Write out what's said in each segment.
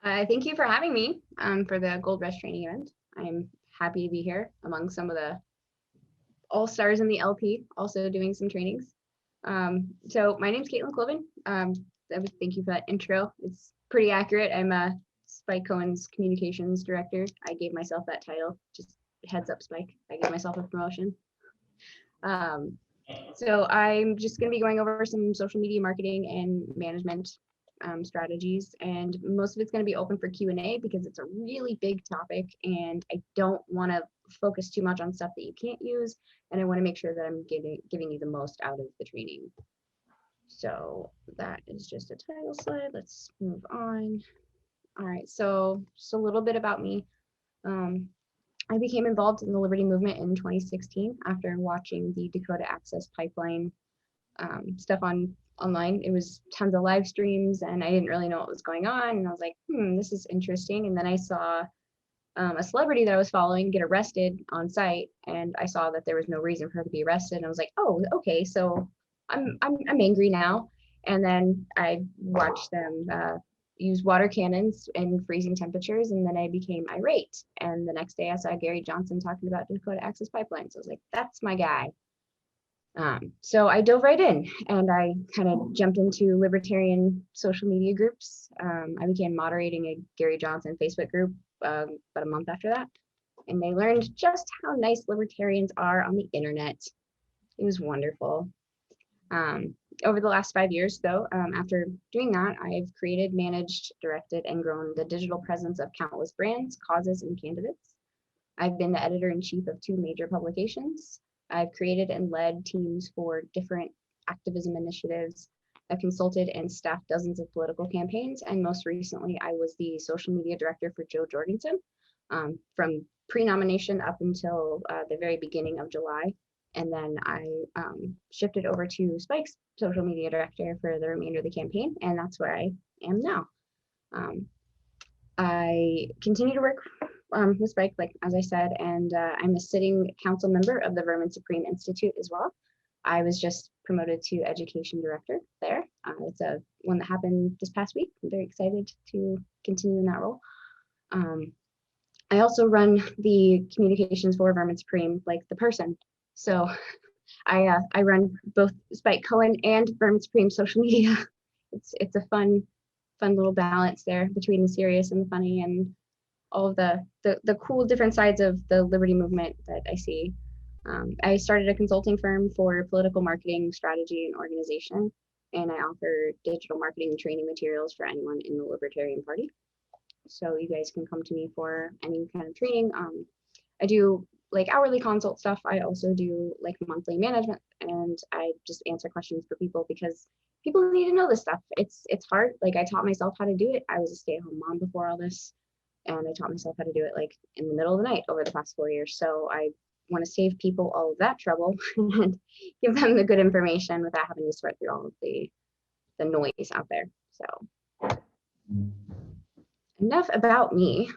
Thank you for having me for the Gold Rush training event. I'm happy to be here among some of the all-stars in the LP, also doing some trainings. So my name's Cloven. Thank you for that intro. It's pretty accurate. I'm Spike Cohen's communications director. I gave myself that title. Just heads up, Spike. I gave myself a promotion. So I'm just going to be going over some social media marketing and management strategies, and most of it's going to be open for Q&A because it's a really big topic and I don't want to focus too much on stuff that you can't use, and I want to make sure that I'm giving you the most out of the training. So that is just a title slide. Let's move on. All right, so just a little bit about me. I became involved in the Liberty movement in 2016 after watching the Dakota Access Pipeline stuff online. It was tons of live streams and I didn't really know what was going on. And I was like, this is interesting. And then I saw a celebrity that I was following get arrested on site, and I saw that there was no reason for her to be arrested. And I was like, oh, okay, so I'm angry now. And then I watched them use water cannons in freezing temperatures, and then I became irate. And the next day I saw Gary Johnson talking about Dakota Access Pipeline. So I was like, that's my guy. So I dove right in and I kind of jumped into libertarian social media groups. I began moderating a Gary Johnson Facebook group about a month after that. And they learned just how nice libertarians are on the internet. It was wonderful. Over the last 5 years, though, after doing that, I've created, managed, directed, and grown the digital presence of countless brands, causes, and candidates. I've been the editor-in-chief of 2 major publications. I've created and led teams for different activism initiatives. I've consulted and staffed dozens of political campaigns, and most recently, I was the social media director for Joe Jorgensen from pre-nomination up until the very beginning of July. And then I shifted over to Spike's social media director for the remainder of the campaign, and that's where I am now. I continue to work with Spike, like as I said, and I'm a sitting council member of the Vermin Supreme Institute as well. I was just promoted to education director there. It's a one that happened this past week. I'm very excited to continue in that role. I also run the communications for Vermin Supreme, like the person. So I run both Spike Cohen and Vermin Supreme social media. It's a fun little balance there between the serious and the funny and all of the cool different sides of the Liberty movement that I see. I started a consulting firm for political marketing, strategy, and organization, and I offer digital marketing training materials for anyone in the Libertarian Party. So you guys can come to me for any kind of training. I do like hourly consult stuff. I also do like monthly management, and I just answer questions for people because people need to know this stuff. It's hard. Like I taught myself how to do it. I was a stay-at-home mom before all this, and I taught myself how to do it like in the middle of the night over the past 4 years. So I want to save people all of that trouble and give them the good information without having to sweat through all of the noise out there. So enough about me.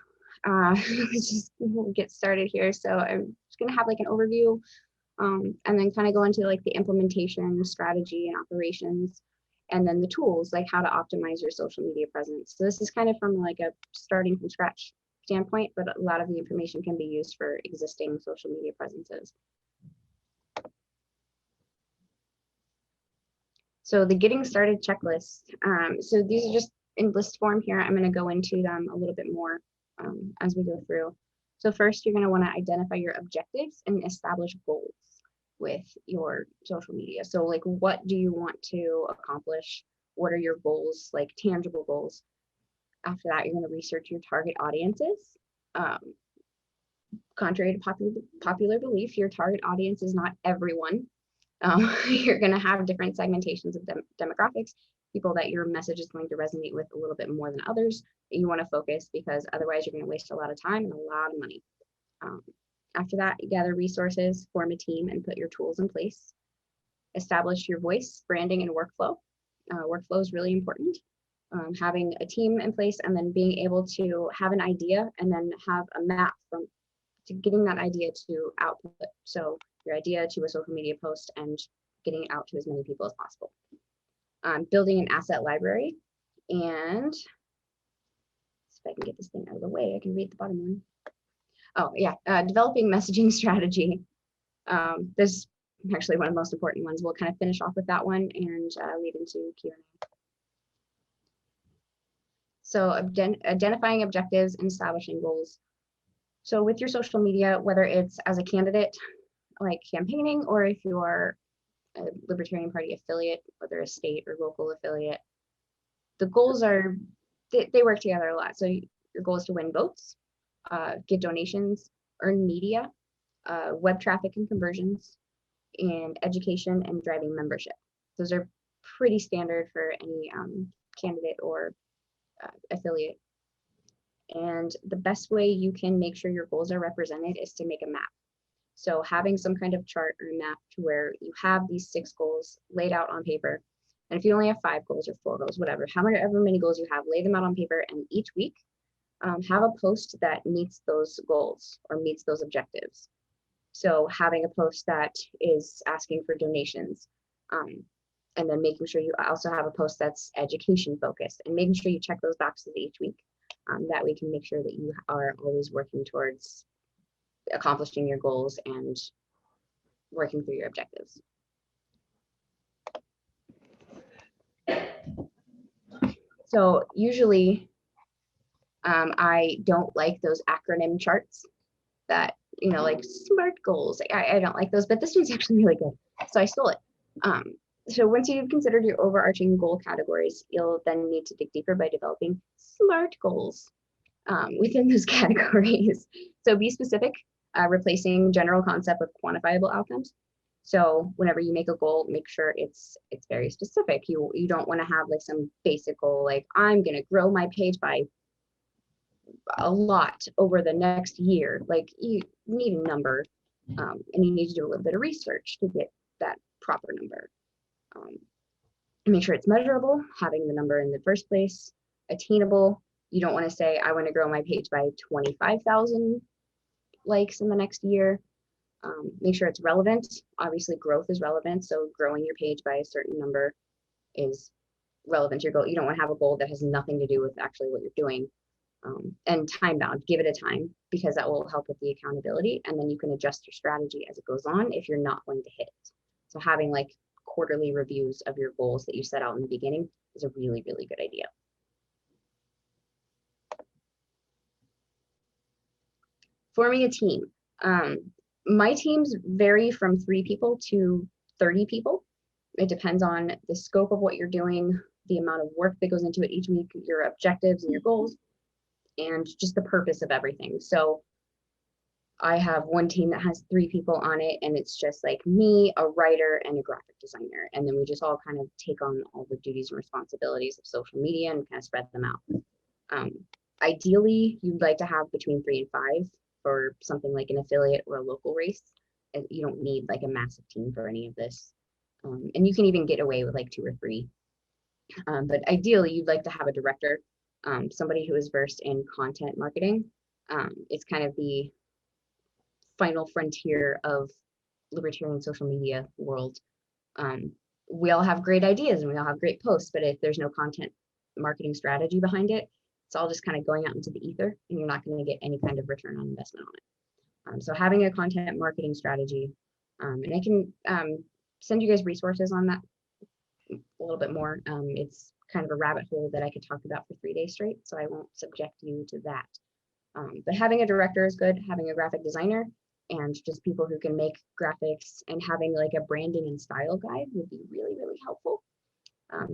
Let's just get started here. So I'm just gonna have like an overview and then kind of go into like the implementation, strategy, and operations, and then the tools, like how to optimize your social media presence. So this is kind of from like a starting from scratch standpoint, but a lot of the information can be used for existing social media presences. So the getting started checklist. So these are just in list form here. I'm going to go into them a little bit more as we go through. So first, you're going to want to identify your objectives and establish goals with your social media. So like, what do you want to accomplish? What are your goals, like tangible goals? After that, you're going to research your target audiences. Contrary to popular belief, your target audience is not everyone. You're going to have different segmentations of demographics, people that your message is going to resonate with a little bit more than others that you want to focus, because otherwise you're going to waste a lot of time and a lot of money. After that, you gather resources, form a team, and put your tools in place. Establish your voice, branding, and workflow. Workflow is really important. Having a team in place and then being able to have an idea and then have a map to getting that idea to output. So your idea to a social media post and getting it out to as many people as possible. Building an asset library, and if I can get this thing out of the way, I can read the bottom one. Oh yeah, developing messaging strategy. This is actually one of the most important ones. We'll kind of finish off with that one and lead into Q&A. So identifying objectives and establishing goals. So with your social media, whether it's as a candidate, like campaigning, or if you're a Libertarian Party affiliate, whether a state or local affiliate, the goals are, they work together a lot. So your goal is to win votes, get donations, earn media, web traffic and conversions, and education and driving membership. Those are pretty standard for any candidate or affiliate. And the best way you can make sure your goals are represented is to make a map. So having some kind of chart or map to where you have these 6 goals laid out on paper. And if you only have 5 goals or 4 goals, whatever, however many goals you have, lay them out on paper, and each week have a post that meets those goals or meets those objectives. So having a post that is asking for donations, and then making sure you also have a post that's education focused, and making sure you check those boxes each week. That we can make sure that you are always working towards accomplishing your goals and working through your objectives. So usually I don't like those acronym charts that, you know, like SMART goals. I don't like those, but this one's actually really good. So I stole it. So once you've considered your overarching goal categories, you'll then need to dig deeper by developing SMART goals within those categories. So be specific, replacing general concept with quantifiable outcomes. So whenever you make a goal, make sure it's very specific. You don't want to have like some basic goal, like I'm going to grow my page by a lot over the next year. Like you need a number, and you need to do a little bit of research to get that proper number. Make sure it's measurable, having the number in the first place, attainable. You don't want to say, I want to grow my page by 25,000 likes in the next year. Make sure it's relevant. Obviously, growth is relevant. So growing your page by a certain number is relevant to your goal. You don't want to have a goal that has nothing to do with actually what you're doing. And time bound, give it a time, because that will help with the accountability. And then you can adjust your strategy as it goes on if you're not going to hit it. So having like quarterly reviews of your goals that you set out in the beginning is a really, really good idea. Forming a team. My teams vary from 3 people to 30 people. It depends on the scope of what you're doing, the amount of work that goes into it each week, your objectives and your goals, and just the purpose of everything. So I have one team that has 3 people on it, and it's just like me, a writer, and a graphic designer. And then we just all kind of take on all the duties and responsibilities of social media and kind of spread them out. Ideally, you'd like to have between 3 and 5 for something like an affiliate or a local race. And you don't need like a massive team for any of this. And you can even get away with like 2 or 3. But ideally, you'd like to have a director, somebody who is versed in content marketing. It's kind of the final frontier of libertarian social media world. We all have great ideas and we all have great posts, but if there's no content marketing strategy behind it, it's all just kind of going out into the ether, and you're not going to get any kind of return on investment on it. So having a content marketing strategy, and I can send you guys resources on that a little bit more. It's kind of a rabbit hole that I could talk about for 3 days straight, so I won't subject you to that. But having a director is good, having a graphic designer, and just people who can make graphics, and having like a branding and style guide would be really, really helpful.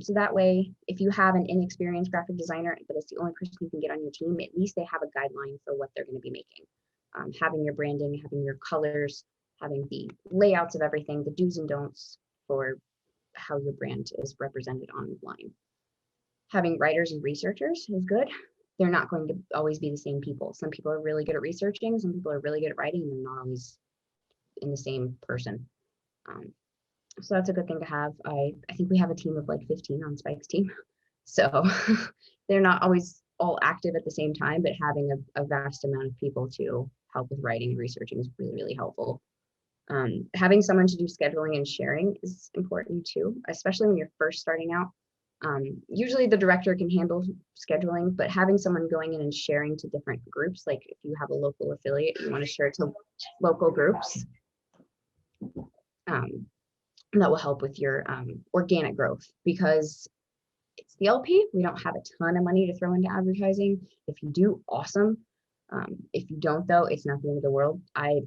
So that way, if you have an inexperienced graphic designer, but it's the only person you can get on your team, at least they have a guideline for what they're going to be making. Having your branding, having your colors, having the layouts of everything, the do's and don'ts for how your brand is represented online. Having writers and researchers is good. They're not going to always be the same people. Some people are really good at researching, some people are really good at writing, and they're not always in the same person. So that's a good thing to have. I think we have a team of like 15 on Spike's team. So they're not always all active at the same time, but having a vast amount of people to help with writing and researching is really, really helpful. Having someone to do scheduling and sharing is important too, especially when you're first starting out. Usually the director can handle scheduling, but having someone going in and sharing to different groups, like if you have a local affiliate, you want to share to local groups, that will help with your organic growth, because it's the LP. We don't have a ton of money to throw into advertising. If you do, awesome. If you don't, though, it's not the end of the world. I'd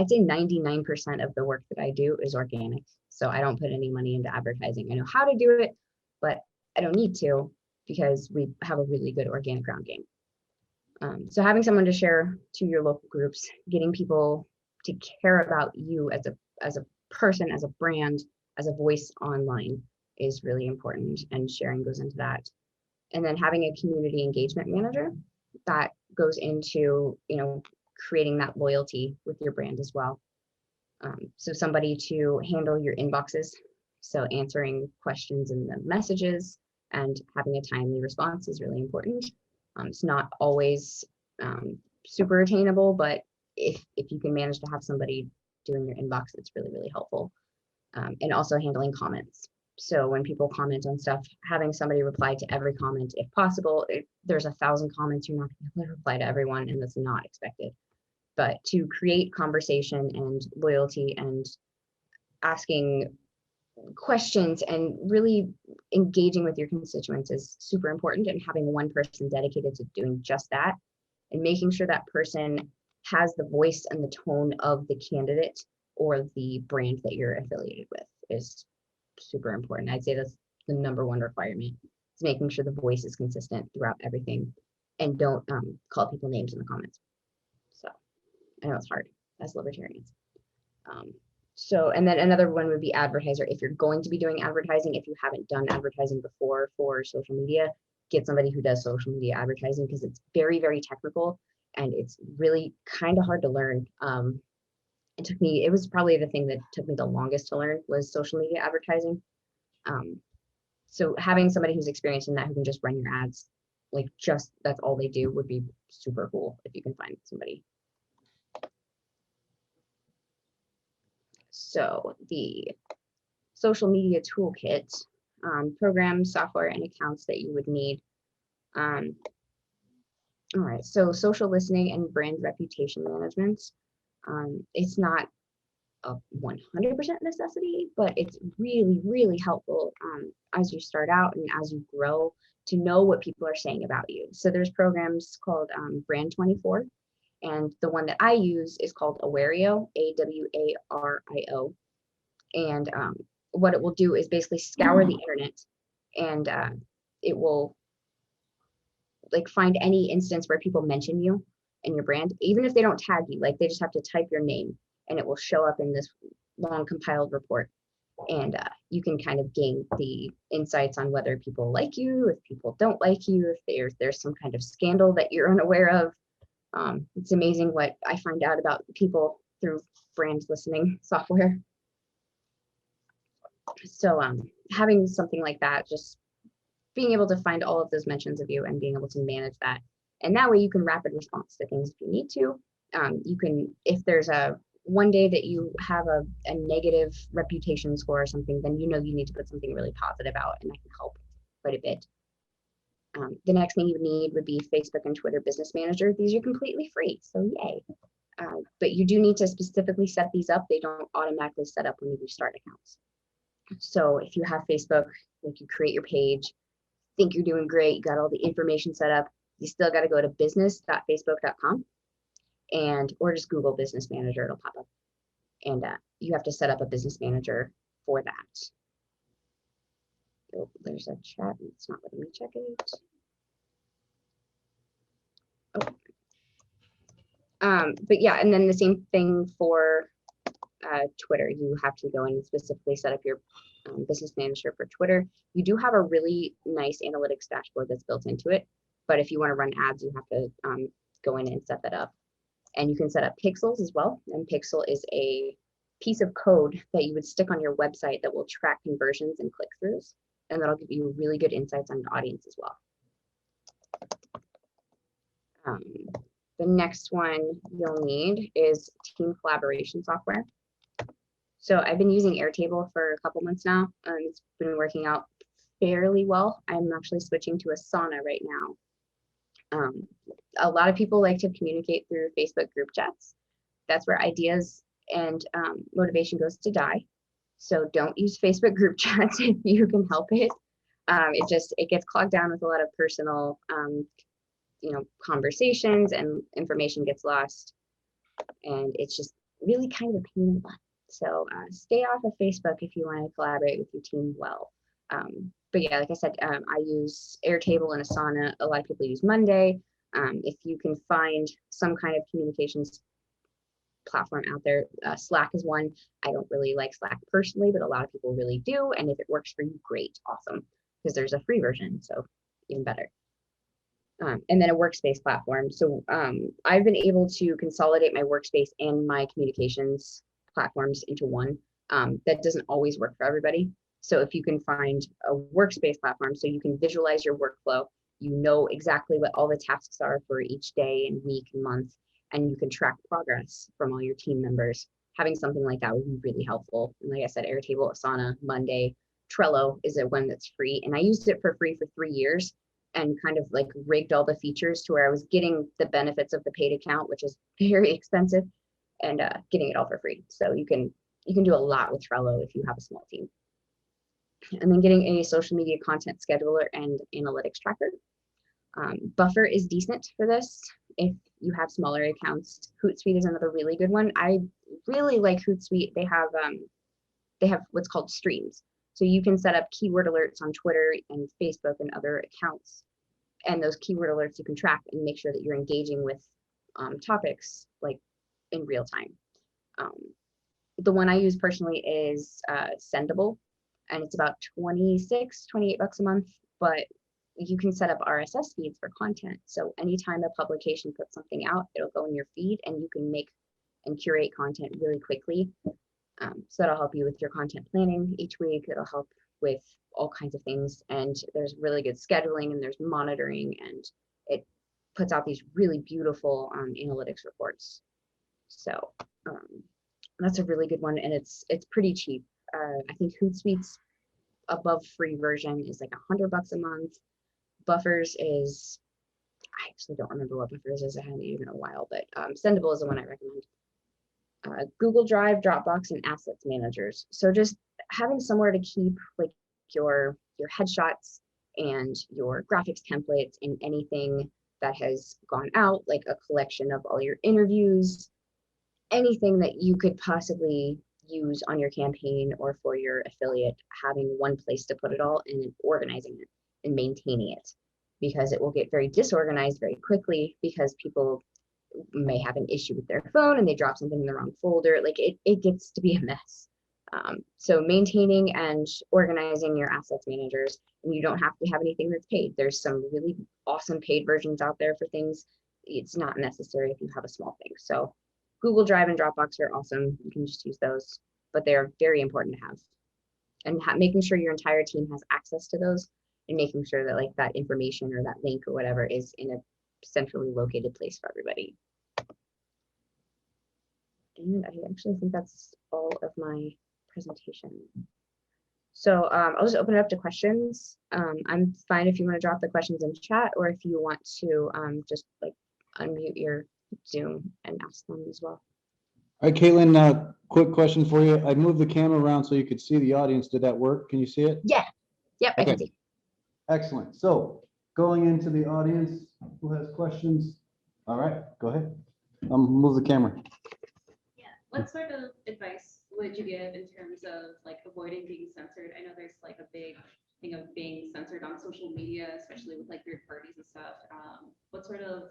say 99% of the work that I do is organic. So I don't put any money into advertising. I know how to do it, but I don't need to, because we have a really good organic ground game. So having someone to share to your local groups, getting people to care about you as a person, as a brand, as a voice online is really important, and sharing goes into that. And then having a community engagement manager that goes into, creating that loyalty with your brand as well. So somebody to handle your inboxes, so answering questions in the messages and having a timely response is really important. It's not always super attainable, but if you can manage to have somebody doing your inbox, it's really, really helpful. And also handling comments. So when people comment on stuff, having somebody reply to every comment if possible. If there's 1,000 comments, you're not going to be able to reply to everyone, and that's not expected. But to create conversation and loyalty and asking questions and really engaging with your constituents is super important, and having one person dedicated to doing just that and making sure that person has the voice and the tone of the candidate or the brand that you're affiliated with is super important. I'd say that's the #1 requirement, is making sure the voice is consistent throughout everything, and don't call people names in the comments. So I know it's hard as libertarians. So, and then another one would be advertiser. If you're going to be doing advertising, if you haven't done advertising before for social media, get somebody who does social media advertising, because it's very, very technical and it's really kind of hard to learn. It was probably the thing that took me the longest to learn was social media advertising. So having somebody who's experienced in that, who can just run your ads, like just that's all they do, would be super cool if you can find somebody. So the social media toolkit, programs, software, and accounts that you would need. All right, so social listening and brand reputation management. It's not a 100% necessity, but it's really, really helpful as you start out and as you grow to know what people are saying about you. So there's programs called Brand24, and the one that I use is called Awario, AWARIO. And what it will do is basically scour the internet, and it will like find any instance where people mention you and your brand, even if they don't tag you. Like they just have to type your name, and it will show up in this long compiled report. And you can kind of gain the insights on whether people like you, if people don't like you, if there's some kind of scandal that you're unaware of. It's amazing what I find out about people through brand listening software. So having something like that, just being able to find all of those mentions of you and being able to manage that. And that way you can rapid response to things if you need to. You can, if there's one day that you have a negative reputation score or something, then you need to put something really positive out, and that can help quite a bit. The next thing you would need would be Facebook and Twitter Business Manager. These are completely free, so yay. But you do need to specifically set these up. They don't automatically set up when you start accounts. So if you have Facebook, like you create your page, think you're doing great, you got all the information set up, you still got to go to business.facebook.com or just Google Business Manager, it'll pop up. And you have to set up a business manager for that. Oh, there's a chat, it's not letting me check it. But yeah, and then the same thing for Twitter. You have to go and specifically set up your business manager for Twitter. You do have a really nice analytics dashboard that's built into it, but if you want to run ads, you have to go in and set that up. And you can set up pixels as well. And Pixel is a piece of code that you would stick on your website that will track conversions and click-throughs, and that'll give you really good insights on your audience as well. The next one you'll need is team collaboration software. So I've been using Airtable for a couple months now. It's been working out fairly well. I'm actually switching to Asana right now. A lot of people like to communicate through Facebook group chats. That's where ideas and motivation goes to die. So don't use Facebook group chats if you can help it. It gets clogged down with a lot of personal, conversations, and information gets lost, and it's just really kind of a pain in the butt. So stay off of Facebook if you want to collaborate with your team well. But yeah, like I said, I use Airtable and Asana. A lot of people use Monday. If you can find some kind of communications platform out there, Slack is one. I don't really like Slack personally, but a lot of people really do. And if it works for you, great, awesome, because there's a free version, so even better. And then a workspace platform. So I've been able to consolidate my workspace and my communications platforms into one. That doesn't always work for everybody. So if you can find a workspace platform so you can visualize your workflow, you know exactly what all the tasks are for each day and week and month, and you can track progress from all your team members. Having something like that would be really helpful. And like I said, Airtable, Asana, Monday, Trello is a one that's free. And I used it for free for 3 years and kind of like rigged all the features to where I was getting the benefits of the paid account, which is very expensive, and getting it all for free. So you can do a lot with Trello if you have a small team. And then getting a social media content scheduler and analytics tracker. Buffer is decent for this if you have smaller accounts. Hootsuite is another really good one. I really like Hootsuite. They have what's called streams. So you can set up keyword alerts on Twitter and Facebook and other accounts. And those keyword alerts you can track and make sure that you're engaging with topics like in real time. The one I use personally is Sendable, and it's about $28 a month, but you can set up RSS feeds for content. So anytime a publication puts something out, it'll go in your feed and you can make and curate content really quickly. So that'll help you with your content planning each week. It'll help with all kinds of things. And there's really good scheduling and there's monitoring, and it puts out these really beautiful analytics reports. So that's a really good one, and it's pretty cheap. I think Hootsuite's above free version is like $100 a month. Buffers is, I actually don't remember what Buffers is. I haven't used it in a while, but Sendable is the one I recommend. Google Drive, Dropbox, and assets managers. So just having somewhere to keep like your headshots and your graphics templates and anything that has gone out, like a collection of all your interviews, anything that you could possibly use on your campaign or for your affiliate, having one place to put it all and organizing it and maintaining it, because it will get very disorganized very quickly because people may have an issue with their phone and they drop something in the wrong folder. Like it gets to be a mess. So maintaining and organizing your assets managers, and you don't have to have anything that's paid. There's some really awesome paid versions out there for things. It's not necessary if you have a small thing. So Google Drive and Dropbox are awesome. You can just use those, but they are very important to have. And making sure your entire team has access to those, and making sure that like that information or that link or whatever is in a centrally located place for everybody. And I actually think that's all of my presentation. So I'll just open it up to questions. I'm fine if you want to drop the questions in chat, or if you want to just like unmute your Zoom and ask them as well. All right, Caitlin, quick question for you. I moved the camera around so you could see the audience. Did that work? Can you see it? Yeah. Yep, okay. I can see. Excellent. So going into the audience, who has questions? All right, go ahead. Move the camera. Yeah. What sort of advice would you give in terms of like avoiding being censored? I know there's like a big thing of being censored on social media, especially with like third parties and stuff. What sort of,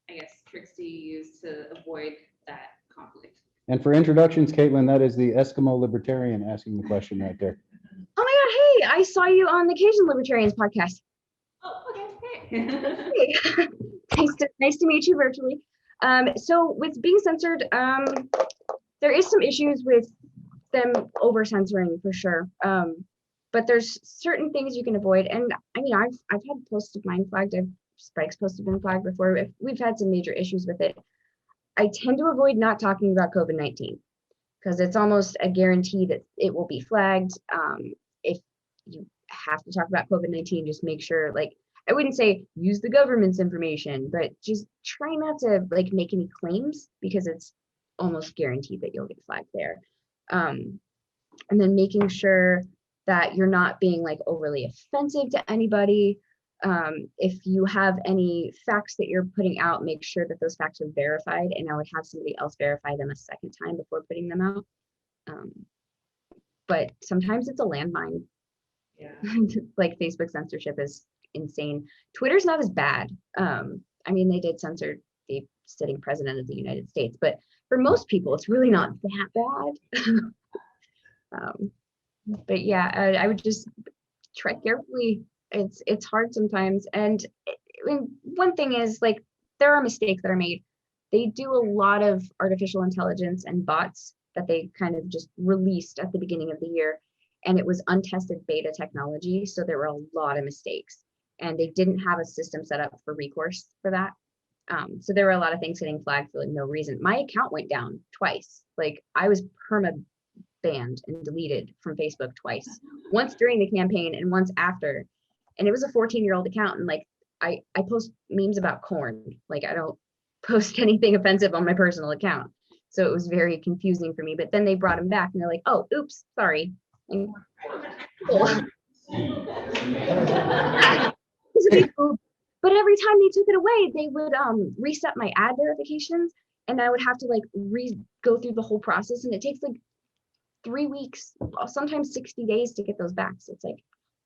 I guess, tricks do you use to avoid that conflict? And for introductions, Caitlin, that is the Eskimo Libertarian asking the question right there. Oh my God, hey, I saw you on the Cajun Libertarians podcast. Oh, okay. Hey. Hey. nice to meet you virtually. So with being censored, there is some issues with them over censoring for sure. But there's certain things you can avoid. And I mean, I've had posts of mine flagged, Spike's posts have been flagged before. We've had some major issues with it. I tend to avoid not talking about COVID-19 because it's almost a guarantee that it will be flagged. If you have to talk about COVID-19, just make sure, like, I wouldn't say use the government's information, but just try not to like make any claims because it's almost guaranteed that you'll get flagged there. And then making sure that you're not being like overly offensive to anybody. If you have any facts that you're putting out, make sure that those facts are verified, and I would have somebody else verify them a second time before putting them out. But sometimes it's a landmine. Yeah. Like Facebook censorship is insane. Twitter's not as bad. I mean, they did censor the sitting president of the United States, but for most people, it's really not that bad. But yeah, I would just tread carefully. It's hard sometimes. And one thing is, like, there are mistakes that are made. They do a lot of artificial intelligence and bots that they kind of just released at the beginning of the year. And it was untested beta technology. So there were a lot of mistakes. And they didn't have a system set up for recourse for that. So there were a lot of things getting flagged for like no reason. My account went down twice. Like, I was perma banned and deleted from Facebook twice, once during the campaign and once after. And it was a 14-year-old account. And like, I post memes about corn. Like, I don't post anything offensive on my personal account. So it was very confusing for me. But then they brought him back and they're like, oh, oops, sorry. And, cool. But every time they took it away, they would reset my ad verifications, and I would have to like go through the whole process, and it takes like 3 weeks, sometimes 60 days to get those back. So it's like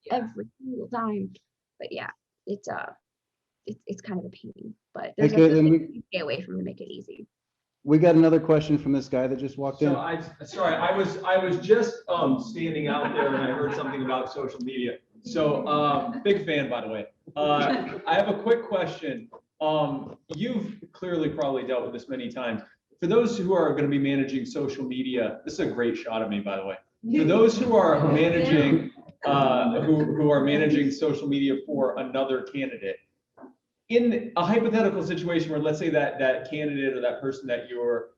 every single time. But yeah, it's kind of a pain. But there's Okay, a then thing you stay away from to make it easy. We got another question from this guy that just walked in. So I was just standing out there and I heard something about social media. So big fan, by the way. I have a quick question. You've clearly probably dealt with this many times. For those who are going to be managing social media, this is a great shot of me, by the way. For those who are managing who are managing social media for another candidate, in a hypothetical situation where, let's say that candidate or that person that you're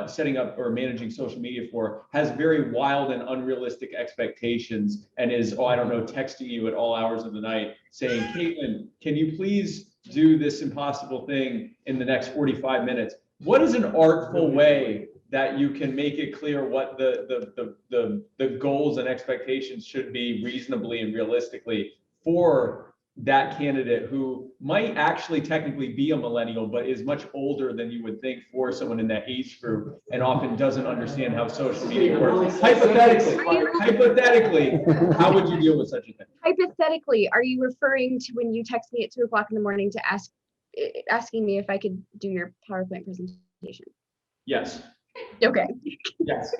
setting up or managing social media for has very wild and unrealistic expectations and is, oh, I don't know, texting you at all hours of the night saying, Caitlin, can you please do this impossible thing in the next 45 minutes? What is an artful way that you can make it clear what the goals and expectations should be reasonably and realistically for that candidate who might actually technically be a millennial, but is much older than you would think for someone in that age group and often doesn't understand how social media works? Hypothetically, how would you deal with such a thing? Hypothetically, are you referring to when you text me at 2 o'clock in the morning to asking me if I could do your PowerPoint presentation? Yes. Okay. Yes.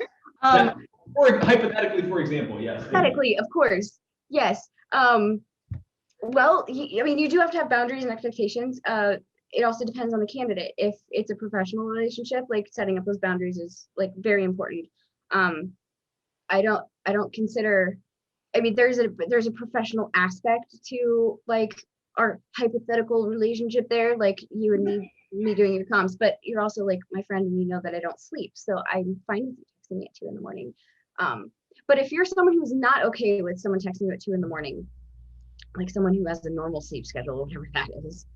Or hypothetically, for example, yes. Hypothetically, of course. Yes. Well, I mean, you do have to have boundaries and expectations. It also depends on the candidate. If it's a professional relationship, like setting up those boundaries is like very important. I don't consider, I mean, there's a professional aspect to like our hypothetical relationship there, like you and me doing your comms, but you're also like my friend and you know that I don't sleep. So I'm fine with you texting me at 2 in the morning. But if you're someone who's not okay with someone texting you at 2 in the morning, like someone who has a normal sleep schedule, whatever that is,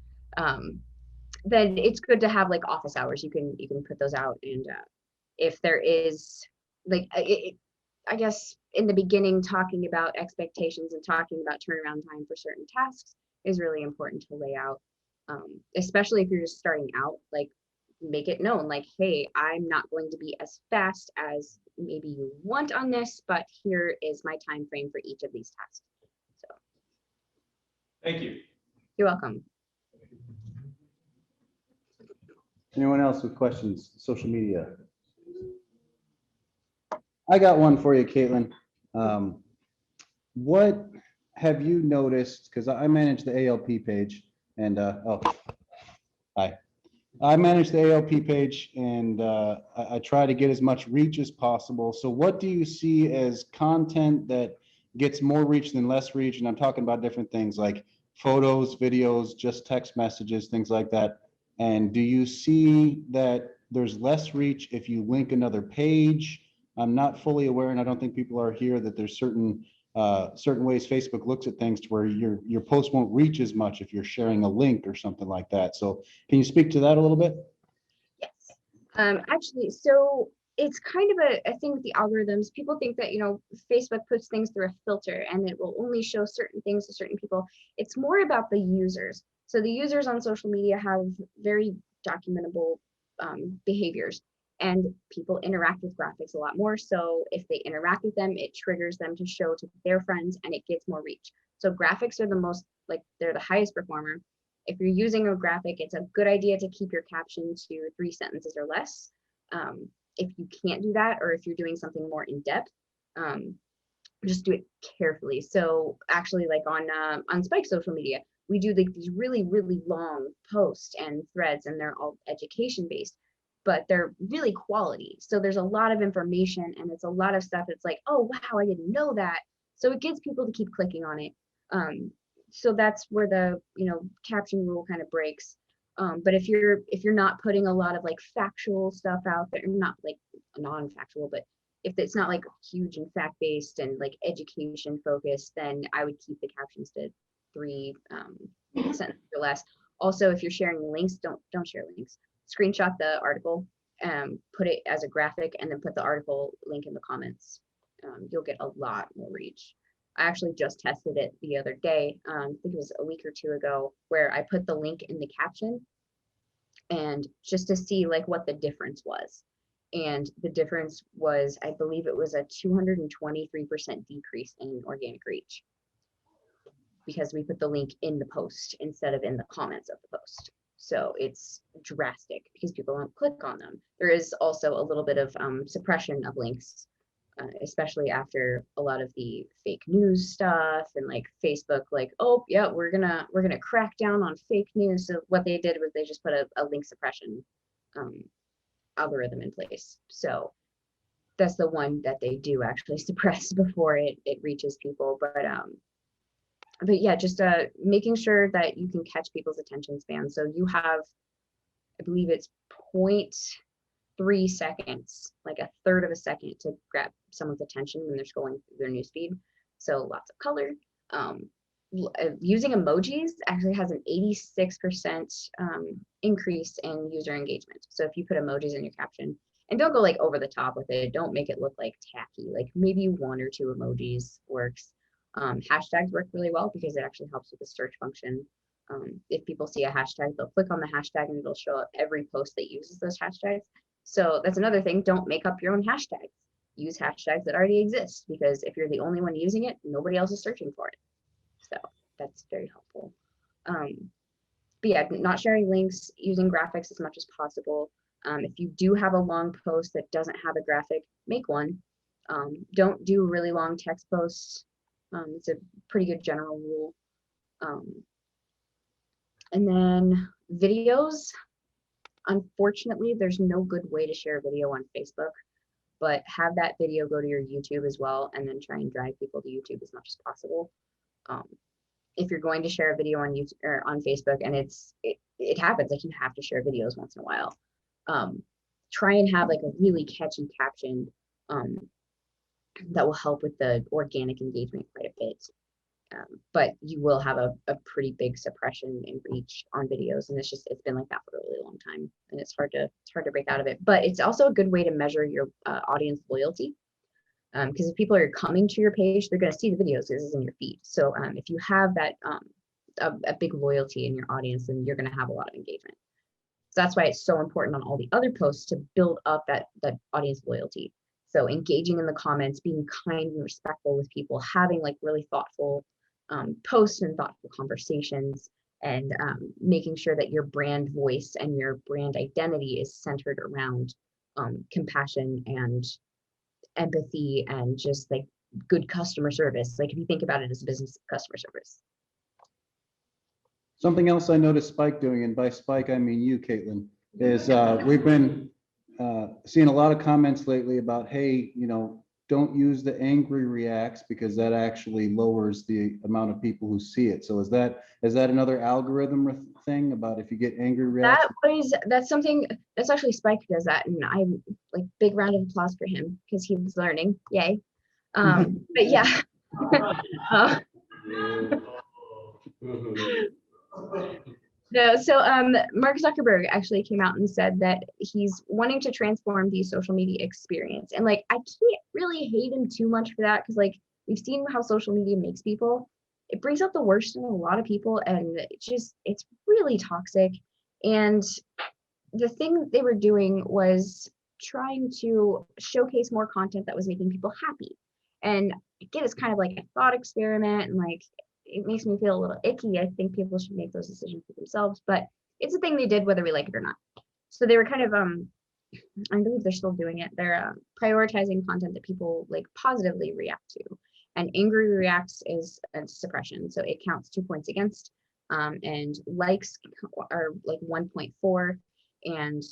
then it's good to have like office hours. You can put those out, and if there is like, I guess in the beginning, talking about expectations and talking about turnaround time for certain tasks is really important to lay out, especially if you're just starting out. Like, make it known, like, hey, I'm not going to be as fast as maybe you want on this, but here is my time frame for each of these tasks. So Thank you. you're welcome. Anyone else with questions? Social media. I got one for you, Caitlin. What have you noticed? Because I manage the ALP page, and hi. I manage the ALP page, and I try to get as much reach as possible. So what do you see as content that gets more reach than less reach? And I'm talking about different things like photos, videos, just text messages, things like that. And do you see that there's less reach if you link another page? I'm not fully aware, and I don't think people are here, that there's certain certain ways Facebook looks at things to where your post won't reach as much if you're sharing a link or something like that. So can you speak to that a little bit? Yes. Actually, so it's kind of a thing with the algorithms. People think that, Facebook puts things through a filter and it will only show certain things to certain people. It's more about the users. So the users on social media have very documentable behaviors, and people interact with graphics a lot more. So if they interact with them, it triggers them to show to their friends and it gets more reach. So graphics are the most, they're the highest performer. If you're using a graphic, it's a good idea to keep your caption to 3 sentences or less. If you can't do that, or if you're doing something more in depth, just do it carefully. So actually, like on Spike social media, we do these really, really long posts and threads, and they're all education based, but they're really quality. So there's a lot of information, and it's a lot of stuff that's like, oh wow, I didn't know that. So it gets people to keep clicking on it. So that's where the caption rule kind of breaks. But if you're not putting a lot of like factual stuff out there, not like non-factual, but if it's not like huge and fact-based and like education focused, then I would keep the captions to 3 sentences or less. Also, if you're sharing links, don't share links. Screenshot the article, put it as a graphic, and then put the article link in the comments. You'll get a lot more reach. I actually just tested it the other day. I think it was a week or 2 ago, where I put the link in the caption, and just to see like what the difference was. And the difference was, I believe it was a 223% decrease in organic reach, because we put the link in the post instead of in the comments of the post. So it's drastic because people don't click on them. There is also a little bit of suppression of links, especially after a lot of the fake news stuff and like Facebook, like, oh yeah, we're gonna crack down on fake news. So what they did was they just put a link suppression algorithm in place. So that's the one that they do actually suppress before it reaches people. But yeah, just making sure that you can catch people's attention span. So you have, I believe it's 0.3 seconds, like a third of a second, to grab someone's attention when they're scrolling through their newsfeed. So lots of color. Using emojis actually has an 86% increase in user engagement. So if you put emojis in your caption, and don't go like over the top with it, don't make it look like tacky, like maybe 1 or 2 emojis works. Hashtags work really well because it actually helps with the search function. If people see a hashtag, they'll click on the hashtag and it'll show up every post that uses those hashtags. So that's another thing, don't make up your own hashtags. Use hashtags that already exist, because if you're the only one using it, nobody else is searching for it. So that's very helpful. But yeah, not sharing links, using graphics as much as possible. If you do have a long post that doesn't have a graphic, make one. Don't do really long text posts. It's a pretty good general rule. And then videos. Unfortunately, there's no good way to share video on Facebook, but have that video go to your YouTube as well, and then try and drive people to YouTube as much as possible. If you're going to share a video on YouTube or on Facebook, and it happens, like you have to share videos once in a while, try and have like a really catchy caption that will help with the organic engagement quite a bit. But you will have a pretty big suppression in reach on videos, and it's been like that for a really long time, and it's hard to break out of it. But it's also a good way to measure your audience loyalty, because if people are coming to your page, they're going to see the videos. This is in your feed. So if you have that a big loyalty in your audience, then you're going to have a lot of engagement. So that's why it's so important on all the other posts to build up that audience loyalty. So engaging in the comments, being kind and respectful with people, having like really thoughtful posts and thoughtful conversations, and making sure that your brand voice and your brand identity is centered around compassion and empathy and just like good customer service. Like if you think about it as a business, customer service. Something else I noticed Spike doing, and by Spike I mean you, Caitlin, is we've been seeing a lot of comments lately about, hey, don't use the angry reacts because that actually lowers the amount of people who see it. So is that another algorithm thing about if you get angry reacts? That's something that's actually Spike who does that, and I'm like, big round of applause for him because he was learning. Yay. But yeah, Uh, No, so Mark Zuckerberg actually came out and said that he's wanting to transform the social media experience. And like, I can't really hate him too much for that because like we've seen how social media makes people. It brings out the worst in a lot of people and it's really toxic. And the thing they were doing was trying to showcase more content that was making people happy. And again, it's kind of like a thought experiment and like it makes me feel a little icky. I think people should make those decisions for themselves, but it's a thing they did whether we like it or not. So they were kind of I believe they're still doing it. They're prioritizing content that people like positively react to. And angry reacts is a suppression. So it counts 2 points against. And likes are like 1.4 and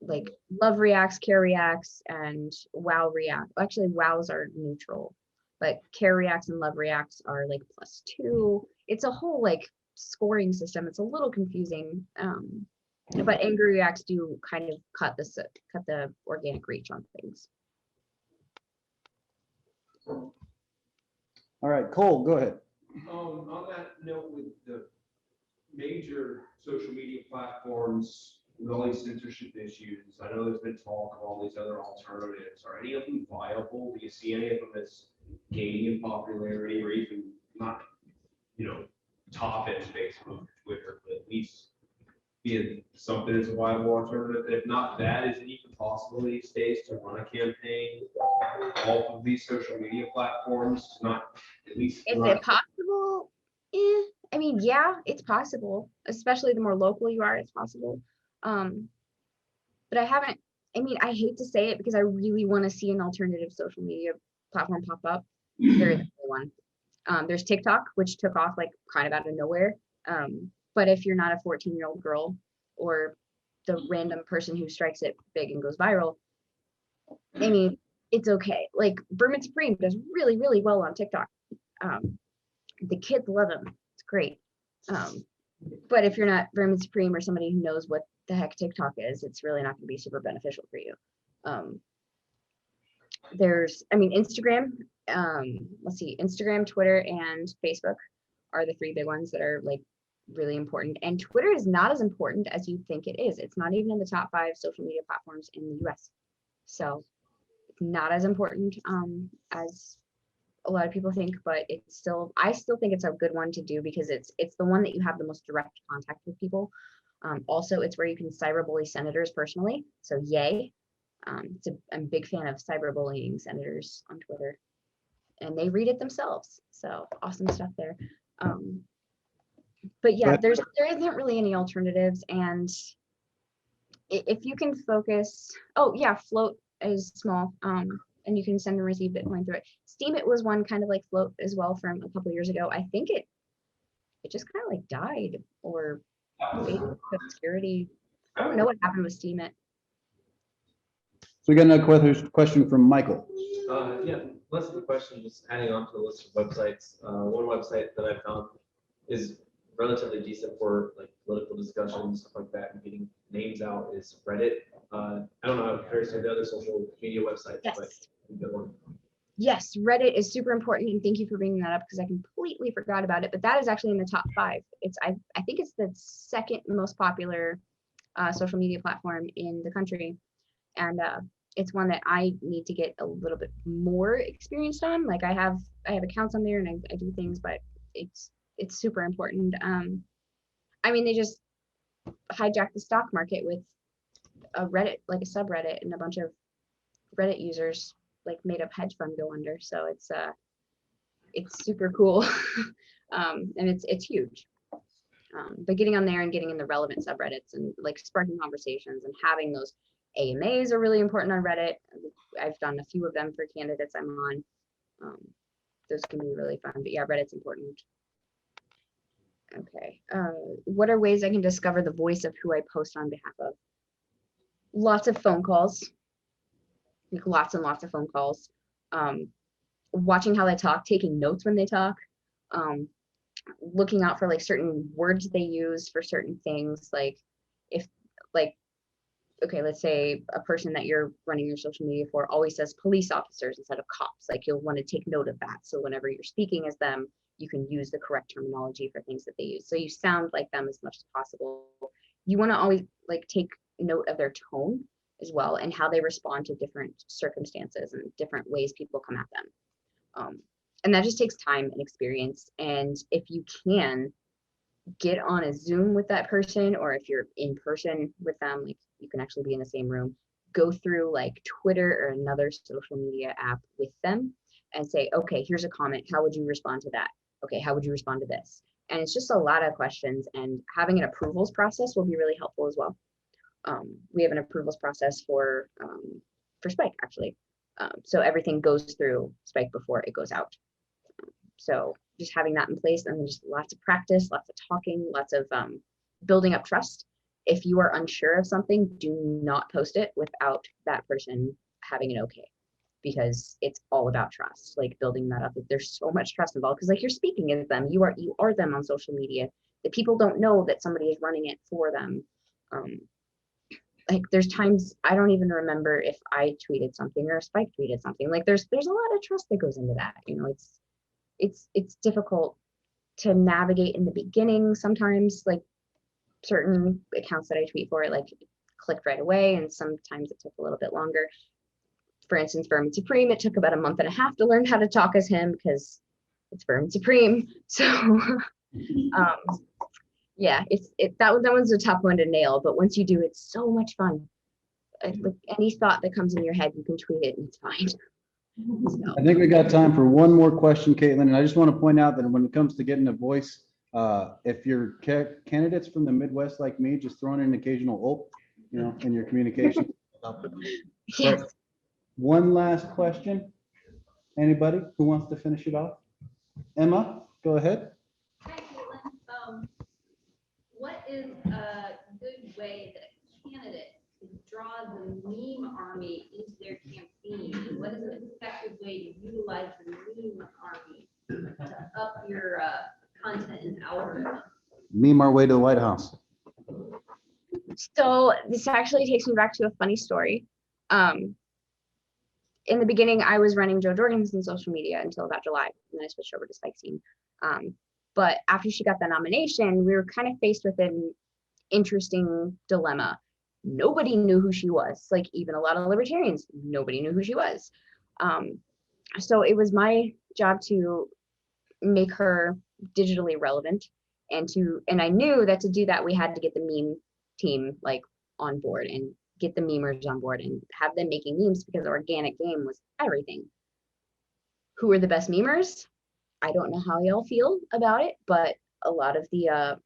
like love reacts, care reacts, and wow react. Actually, wows are neutral, but care reacts and love reacts are like +2. It's a whole like scoring system. It's a little confusing, but angry reacts do kind of cut the organic reach on things. All right, Cole, go ahead. On that note, with the major social media platforms, with all these censorship issues, I know there's been talk of all these other alternatives. Are any of them viable? Do you see any of them as gaining in popularity or even not, top end Facebook, Twitter, but at least being something as a viable alternative? If not that, is it even possible these days to run a campaign off of these social media platforms? Not at least. Is it possible? I mean, yeah, it's possible, especially the more local you are, it's possible. But I hate to say it because I really want to see an alternative social media platform pop up. There is one. There's TikTok, which took off like kind of out of nowhere. But if you're not a 14-year-old girl or the random person who strikes it big and goes viral, I mean, it's okay. Like Vermin Supreme does really, really well on TikTok. The kids love him. It's great. But if you're not Vermin Supreme or somebody who knows what the heck TikTok is, it's really not going to be super beneficial for you. Instagram, let's see, Instagram, Twitter, and Facebook are the 3 big ones that are like really important. And Twitter is not as important as you think it is. It's not even in the top 5 social media platforms in the US. So it's not as important as a lot of people think, but I still think it's a good one to do because it's the one that you have the most direct contact with people. Also, it's where you can cyberbully senators personally. So yay. I'm a big fan of cyberbullying senators on Twitter, and they read it themselves. So awesome stuff there. But yeah, there isn't really any alternatives. And if you can focus, Float is small. And you can send and receive Bitcoin through it. Steemit was one kind of like Float as well from a couple years ago. I think it just kind of like died or Facebook obscurity. I don't know what happened with Steemit. So we got another question from Michael. Yeah, less of a question, just adding on to the list of websites. One website that I found is relatively decent for like political discussions, stuff like that, and getting names out is Reddit. I don't know how it compares to the other social media websites, Yes. but a good one. Yes, Reddit is super important, and thank you for bringing that up because I completely forgot about it. But that is actually in the top 5. I think it's the 2nd most popular social media platform in the country, and it's one that I need to get a little bit more experienced on. Like I have accounts on there and I do things, but it's super important. They just hijacked the stock market with a Reddit, like a subreddit, and a bunch of Reddit users like made a hedge fund go under. So it's super cool. And it's huge. But getting on there and getting in the relevant subreddits and like sparking conversations and having those AMAs are really important on Reddit. I've done a few of them for candidates I'm on. Those can be really fun, but yeah, Reddit's important. Okay, what are ways I can discover the voice of who I post on behalf of? Lots of phone calls, like lots and lots of phone calls. Watching how they talk, taking notes when they talk, looking out for like certain words they use for certain things. Like if like okay, let's say a person that you're running your social media for always says police officers instead of cops. Like you'll want to take note of that. So whenever you're speaking as them, you can use the correct terminology for things that they use. So you sound like them as much as possible. You want to always like take note of their tone as well and how they respond to different circumstances and different ways people come at them. And that just takes time and experience. And if you can get on a Zoom with that person, or if you're in person with them, like you can actually be in the same room, go through like Twitter or another social media app with them and say, okay, here's a comment. How would you respond to that? Okay, how would you respond to this? And it's just a lot of questions, and having an approvals process will be really helpful as well. We have an approvals process for Spike actually. So everything goes through Spike before it goes out. So just having that in place, and then just lots of practice, lots of talking, lots of building up trust. If you are unsure of something, do not post it without that person having an okay, because it's all about trust, like building that up. There's so much trust involved because like you're speaking as them, you are them on social media. The people don't know that somebody is running it for them. Like there's times I don't even remember if I tweeted something or Spike tweeted something. Like there's a lot of trust that goes into that. You know, it's difficult to navigate in the beginning sometimes. Like certain accounts that I tweet for, it like clicked right away, and sometimes it took a little bit longer. For instance, Vermin Supreme, it took about a month and a half to learn how to talk as him because it's Vermin Supreme. So yeah, that one's a tough one to nail, but once you do, it's so much fun. Like any thought that comes in your head, you can tweet it and it's fine. So. I think we got time for one more question, Caitlin. And I just want to point out that when it comes to getting a voice, if you're candidates from the Midwest like me, just throw in an occasional "oh," you know, in your communication. Yes. So, one last question. Anybody who wants to finish it off? Emma, go ahead. Hi, Caitlin. What is a good way that a candidate can draw the meme army into their campaign? What is an effective way to utilize the meme army to up your content and algorithm? Meme our way to the White House. So this actually takes me back to a funny story. In the beginning, I was running Jo Jorgensen's social media until about July, and then I switched over to Spike Scene. But after she got the nomination, we were kind of faced with an interesting dilemma. Nobody knew who she was. Like even a lot of libertarians, nobody knew who she was. So it was my job to make her digitally relevant, and I knew that to do that, we had to get the meme team like on board and get the memers on board and have them making memes, because the organic game was everything. Who are the best memers? I don't know how y'all feel about it, but a lot of the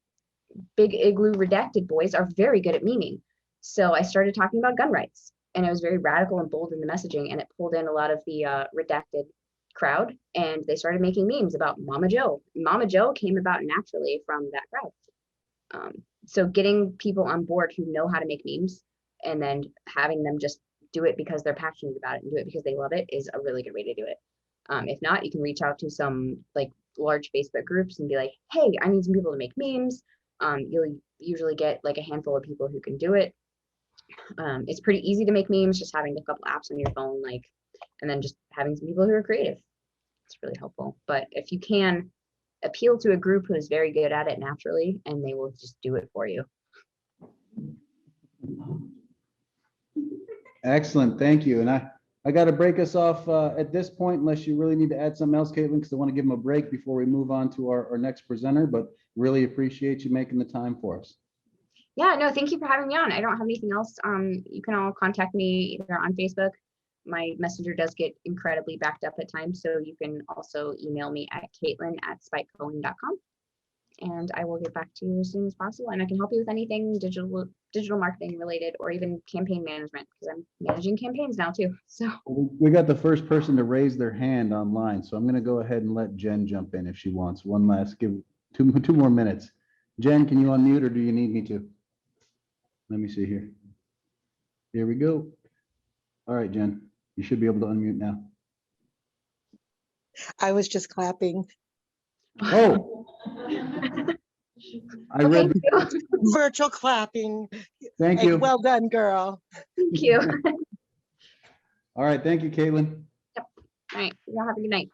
big igloo redacted boys are very good at memeing. So I started talking about gun rights, and I was very radical and bold in the messaging, and it pulled in a lot of the redacted crowd, and they started making memes about Mama Joe. Mama Joe came about naturally from that crowd. So getting people on board who know how to make memes, and then having them just do it because they're passionate about it and do it because they love it is a really good way to do it. If not, you can reach out to some like large Facebook groups and be like, hey, I need some people to make memes. You'll usually get like a handful of people who can do it. It's pretty easy to make memes, just having a couple apps on your phone, like, and then just having some people who are creative. It's really helpful. But if you can appeal to a group who is very good at it naturally, and they will just do it for you. Excellent, thank you. And I got to break us off at this point, unless you really need to add something else, Caitlin, because I want to give them a break before we move on to our next presenter, but really appreciate you making the time for us. Yeah, no, thank you for having me on. I don't have anything else. You can all contact me either on Facebook. My messenger does get incredibly backed up at times, so you can also email me at caitlin@spikecohen.com, and I will get back to you as soon as possible. And I can help you with anything digital marketing related, or even campaign management, because I'm managing campaigns now too. So we got the first person to raise their hand online, so I'm going to go ahead and let Jen jump in if she wants. One last, give two more minutes. Jen, can you unmute, or do you need me to? Let me see here. Here we go. All right, Jen, you should be able to unmute now. I was just clapping. Oh. I read virtual clapping. Thank Hey, you. well done, girl. Thank you. All right, thank you, Caitlin. All right, y'all have a good night.